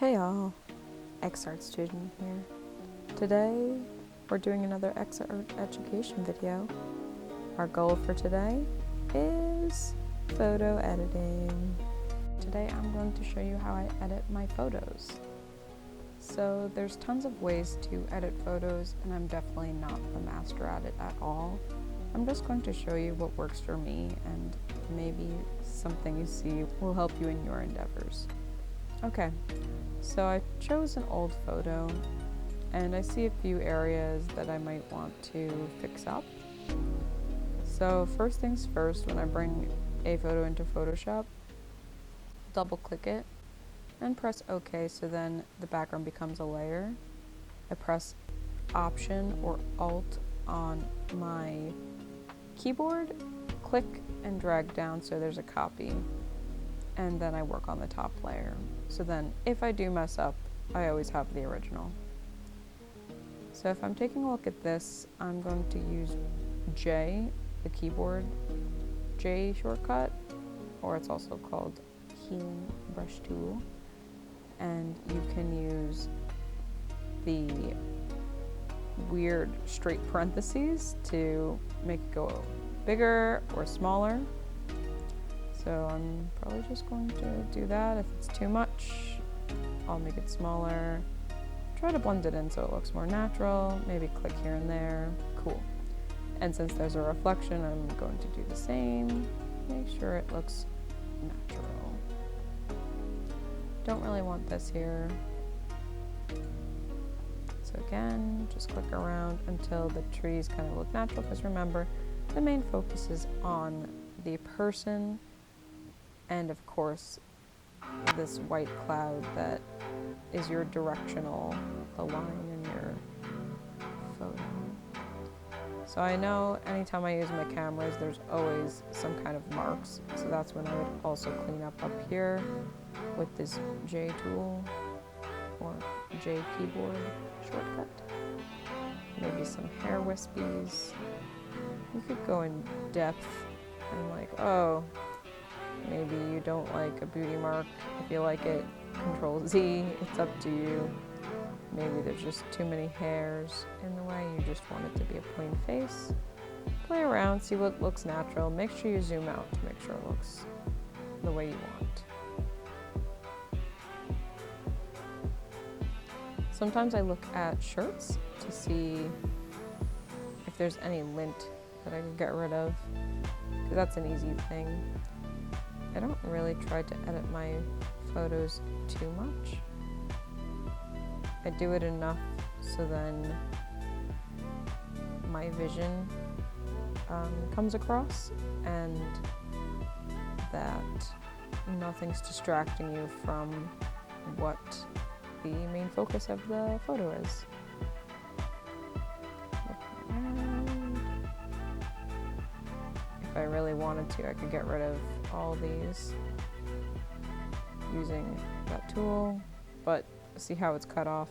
Hey all, XArt student here. Today we're doing another XArtEducation video. Our goal for today is photo editing. Today I'm going to show you how I edit my photos. So there's tons of ways to edit photos and I'm definitely not the master at it at all. I'm just going to show you what works for me and maybe something you see will help you in your endeavors. Okay. So I chose an old photo and I see a few areas that I might want to fix up. So first things first, when I bring a photo into Photoshop, double click it and press OK, so then the background becomes a layer. I press Option or Alt on my keyboard, click and drag down so there's a copy, and then I work on the top layer. So then if I do mess up, I always have the original. So if I'm taking a look at this, I'm going to use J, the keyboard J shortcut, or it's also called healing brush tool. And you can use the weird straight parentheses to make it go bigger or smaller. So I'm probably just going to do that. If it's too much, I'll make it smaller. Try to blend it in so it looks more natural. Maybe click here and there. Cool. And since there's a reflection, I'm going to do the same. Make sure it looks natural. Don't really want this here. So again, just click around until the trees kind of look natural, because remember, the main focus is on the person and of course this white cloud that is your directional, the line in your photo. So I know anytime I use my cameras there's always some kind of marks, so that's when I would also clean up here with this J tool or J keyboard shortcut. Maybe some hair wispies. You could go in depth and like, oh, maybe you don't like a beauty mark. If you like it, Control Z, it's up to you. Maybe there's just too many hairs in the way, you just want it to be a plain face. Play around, see what looks natural. Make sure you zoom out to make sure it looks the way you want. Sometimes I look at shirts to see if there's any lint that I can get rid of, because that's an easy thing. I don't really try to edit my photos too much. I do it enough so then my vision comes across and that nothing's distracting you from what the main focus of the photo is. If I really wanted to, I could get rid of all these using that tool, but see how it's cut off?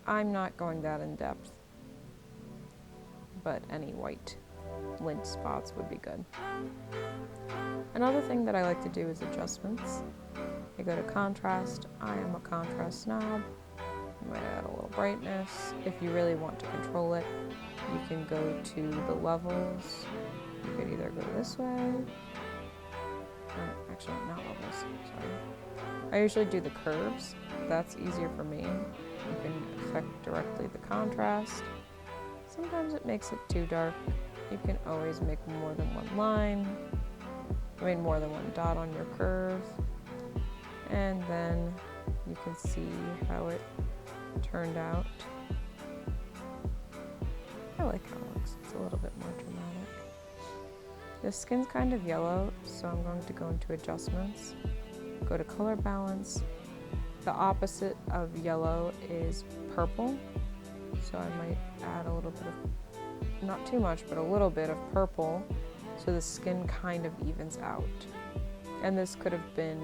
I'm not going that in depth, but any white lint spots would be good. Another thing that I like to do is adjustments. I go to contrast. I am a contrast snob. You might add a little brightness. If you really want to control it, you can go to the levels. You could either go this way, actually not levels, sorry. I usually do the curves, that's easier for me. You can affect directly the contrast. Sometimes it makes it too dark. You can always make more than one line, more than one dot on your curve. And then you can see how it turned out. I like how it looks, it's a little bit more dramatic. The skin's kind of yellow, so I'm going to go into adjustments, go to color balance. The opposite of yellow is purple, so I might add a little bit of, not too much, but a little bit of purple, so the skin kind of evens out. And this could have been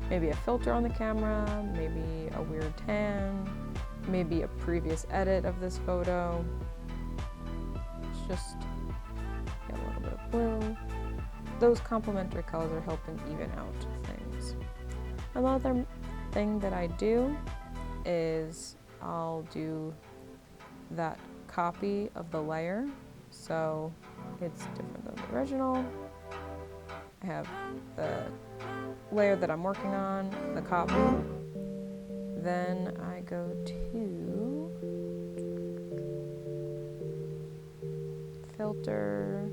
maybe a filter on the camera, maybe a weird tan, maybe a previous edit of this photo. It's just a little bit of blue. Those complementary colors are helping even out things. Another thing that I do is I'll do that copy of the layer, so it's different than the original. I have the layer that I'm working on, the copy. Then I go to filter,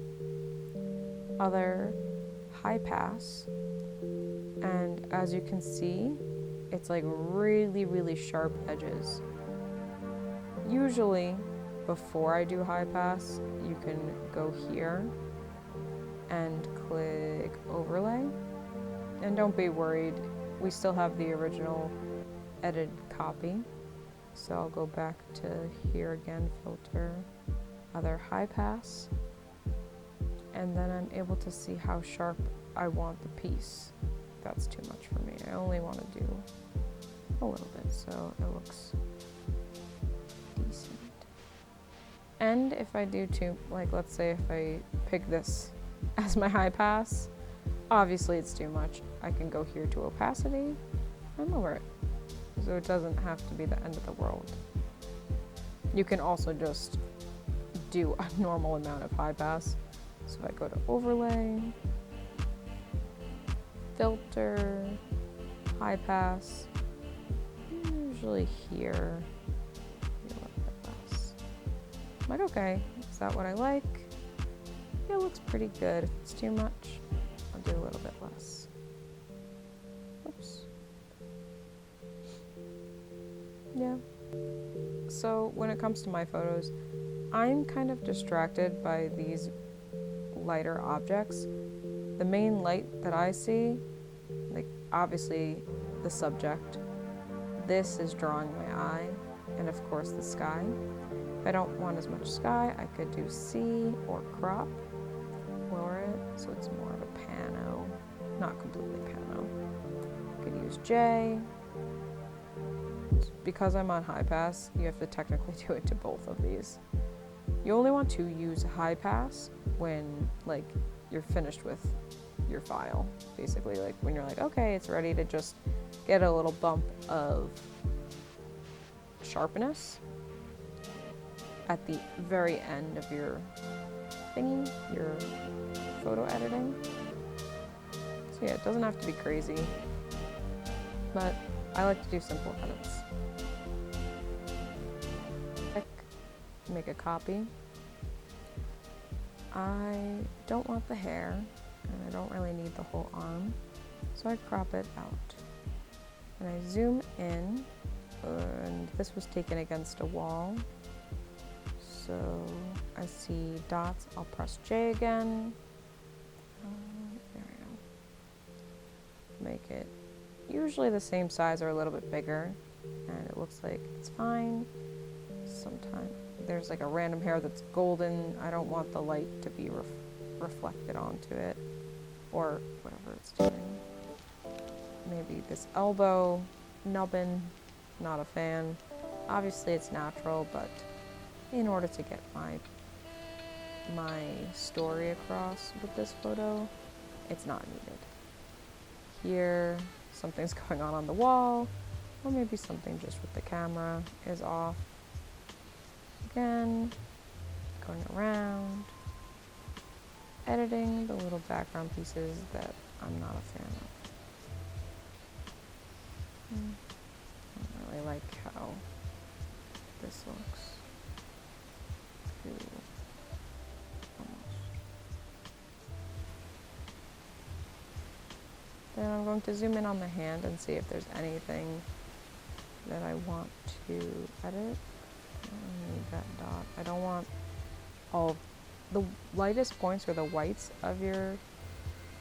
other, high pass, and as you can see, it's like really sharp edges. Usually before I do high pass, you can go here and click overlay, and don't be worried, we still have the original edited copy. So I'll go back to here again, filter, other, high pass, and then I'm able to see how sharp I want the piece. That's too much for me. I only want to do a little bit so it looks decent. And if I do too, like let's say if I pick this as my high pass, obviously it's too much. I can go here to opacity and lower it, so it doesn't have to be the end of the world. You can also just do a normal amount of high pass. So if I go to overlay, filter, high pass, usually here, a little bit less. I'm like, okay, is that what I like? Yeah, it looks pretty good. If it's too much, I'll do a little bit less. Oops. Yeah. So when it comes to my photos, I'm kind of distracted by these lighter objects. The main light that I see, like obviously the subject, this is drawing my eye, and of course the sky. If I don't want as much sky, I could do C or crop, lower it so it's more of a pano, not completely pano. I could use J. Because I'm on high pass, you have to technically do it to both of these. You only want to use high pass when like you're finished with your file, basically, like when you're like, okay, it's ready to just get a little bump of sharpness at the very end of your thingy, your photo editing. So yeah, it doesn't have to be crazy, but I like to do simple edits. Make a copy. I don't want the hair, and I don't really need the whole arm, so I crop it out. And I zoom in, and this was taken against a wall, so I see dots. I'll press J again. There we go. Make it usually the same size or a little bit bigger, and it looks like it's fine. Sometimes there's like a random hair that's golden. I don't want the light to be reflected onto it, or whatever it's doing. Maybe this elbow nubbin, not a fan. Obviously it's natural, but in order to get my story across with this photo, it's not needed. Here, something's going on the wall, or maybe something just with the camera is off. Again, going around, editing the little background pieces that I'm not a fan of. I don't really like how this looks. Too almost. Then I'm going to zoom in on the hand and see if there's anything that I want to edit. I don't need that dot. I don't want all the lightest points or the whites of your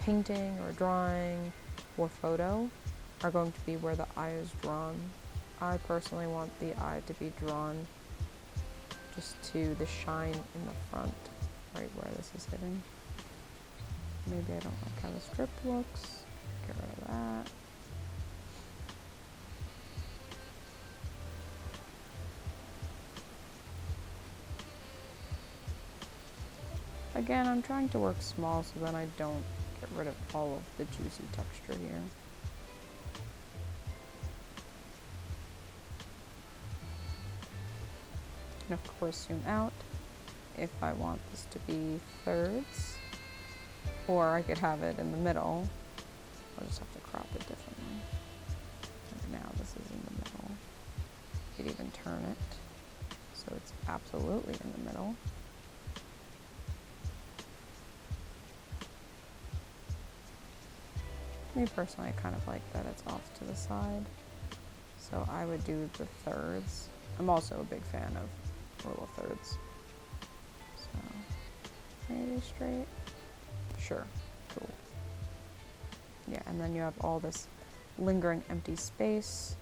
painting or drawing or photo are going to be where the eye is drawn. I personally want the eye to be drawn just to the shine in the front, right where this is hitting. Maybe I don't like how the strip looks. Get rid of that. Again, I'm trying to work small so then I don't get rid of all of the juicy texture here. can of course zoom out if I want this to be thirds, or I could have it in the middle. I'll just have to crop it differently. Like now this is in the middle. You could even turn it so it's absolutely in the middle. Me personally, I kind of like that it's off to the side. So I would do the thirds. I'm also a big fan of rule of thirds. So maybe straight. Sure, cool. Yeah, and then you have all this lingering empty space.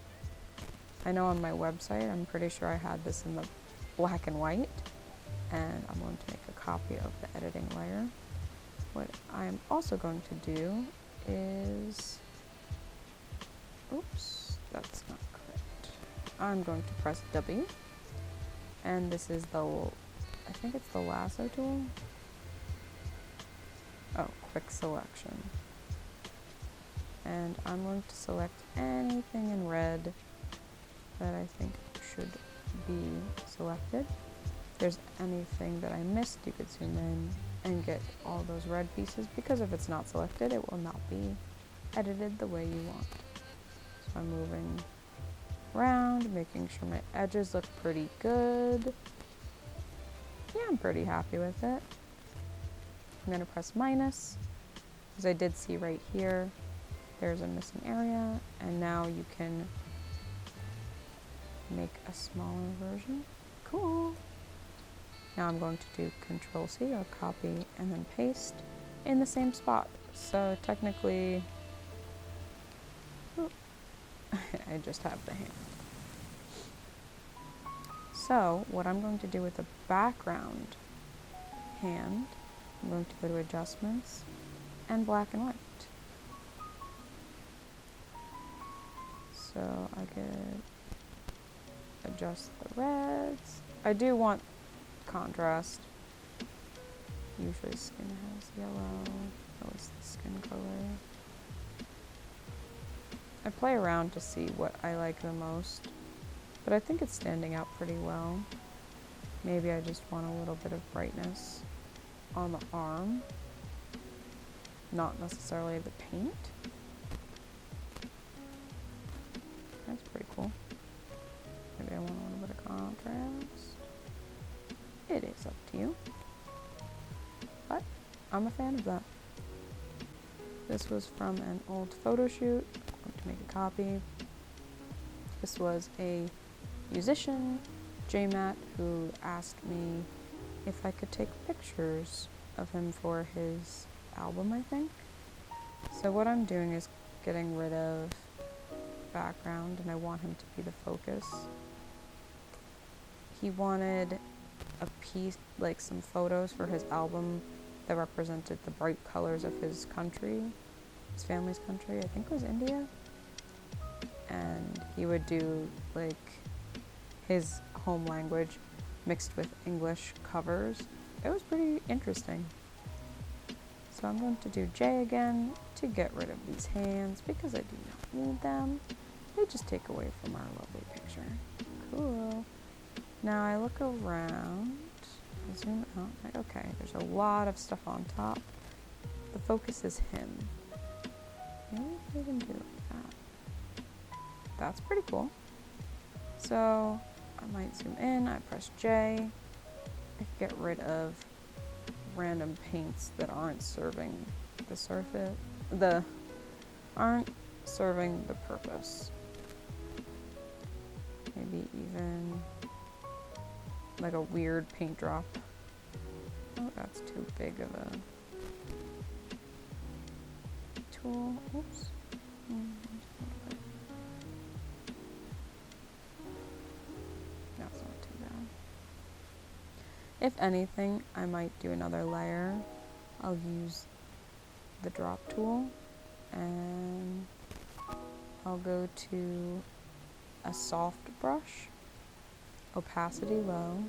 I know on my website, I'm pretty sure I had this in the black and white, and I'm going to make a copy of the editing layer. What I'm also going to do is, oops, that's not correct. I'm going to press W, and this is the, I think it's the lasso tool. Oh, quick selection. And I'm going to select anything in red that I think should be selected. If there's anything that I missed, you could zoom in and get all those red pieces, because if it's not selected, it will not be edited the way you want. So I'm moving around, making sure my edges look pretty good. Yeah, I'm pretty happy with it. I'm gonna press minus, because I did see right here, there's a missing area, and now you can make a smaller version. Cool. Now I'm going to do Control C, or copy, and then paste in the same spot. So technically, I just have the hand. So what I'm going to do with the background hand, I'm going to go to Adjustments and Black and White. So I could adjust the reds. I do want contrast. Usually skin has yellow, at least the skin color. I play around to see what I like the most, but I think it's standing out pretty well. Maybe I just want a little bit of brightness on the arm, not necessarily the paint. That's pretty cool. Maybe I want a little bit of contrast. It is up to you, but I'm a fan of that. This was from an old photo shoot. I'm going to make a copy. This was a musician, J-Matt, who asked me if I could take pictures of him for his album, I think. So what I'm doing is getting rid of background, and I want him to be the focus. He wanted a piece, like some photos for his album that represented the bright colors of his country, his family's country, I think it was India. And he would do like his home language mixed with English covers. It was pretty interesting. So I'm going to do J again to get rid of these hands because I do not need them. They just take away from our lovely picture. Cool. Now I look around, I zoom out, okay, there's a lot of stuff on top. The focus is him. Maybe I can do it like that. That's pretty cool. So I might zoom in, I press J. I get rid of random paints that aren't serving the surface, aren't serving the purpose. Maybe even like a weird paint drop. Oh, that's too big of a tool. Oops. That's not too bad. If anything, I might do another layer. I'll use the drop tool and I'll go to a soft brush, opacity low,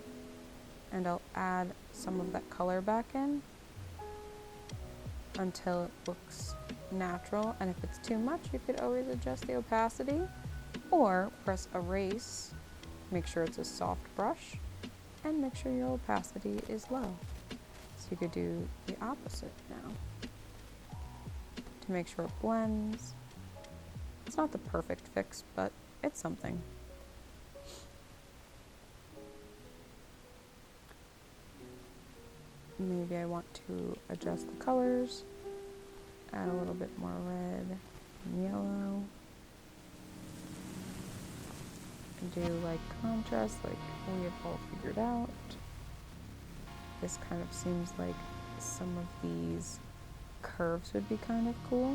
and I'll add some of that color back in until it looks natural. And if it's too much, you could always adjust the opacity or press erase, make sure it's a soft brush, and make sure your opacity is low. So you could do the opposite now to make sure it blends. It's not the perfect fix, but it's something. Maybe I want to adjust the colors, add a little bit more red and yellow, and do like contrast like we have all figured out. This kind of seems like some of these curves would be kind of cool.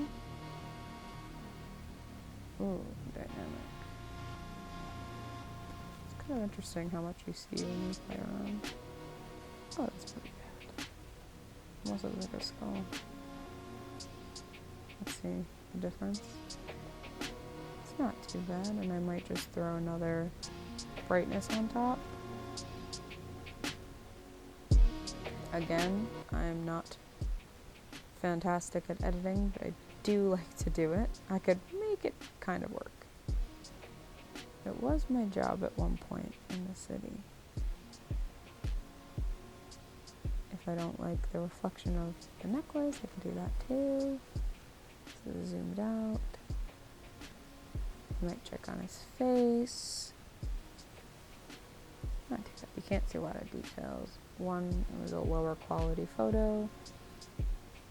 Ooh, dynamic. It's kind of interesting how much you see when you play around. Oh, that's pretty bad. Almost looks like a skull. Let's see the difference. It's not too bad, and I might just throw another brightness on top. Again, I'm not fantastic at editing, but I do like to do it. I could make it kind of work. It was my job at one point in the city. If I don't like the reflection of the necklace, I can do that too. So zoomed out. I might check on his face. Not too bad. You can't see a lot of details. One, it was a lower quality photo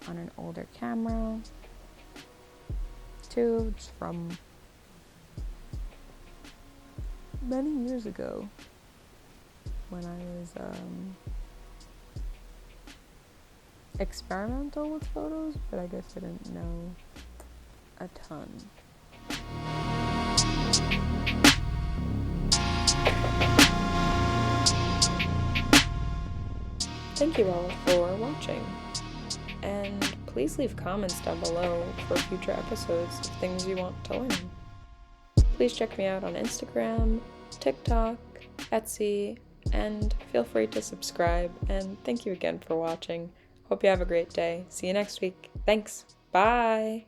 on an older camera. Two, it's from many years ago when I was experimental with photos, but I guess I didn't know a ton. Thank you all for watching, and please leave comments down below for future episodes of things you want to learn. Please check me out on Instagram, TikTok, Etsy, and feel free to subscribe, and thank you again for watching. Hope you have a great day. See you next week. Thanks. Bye!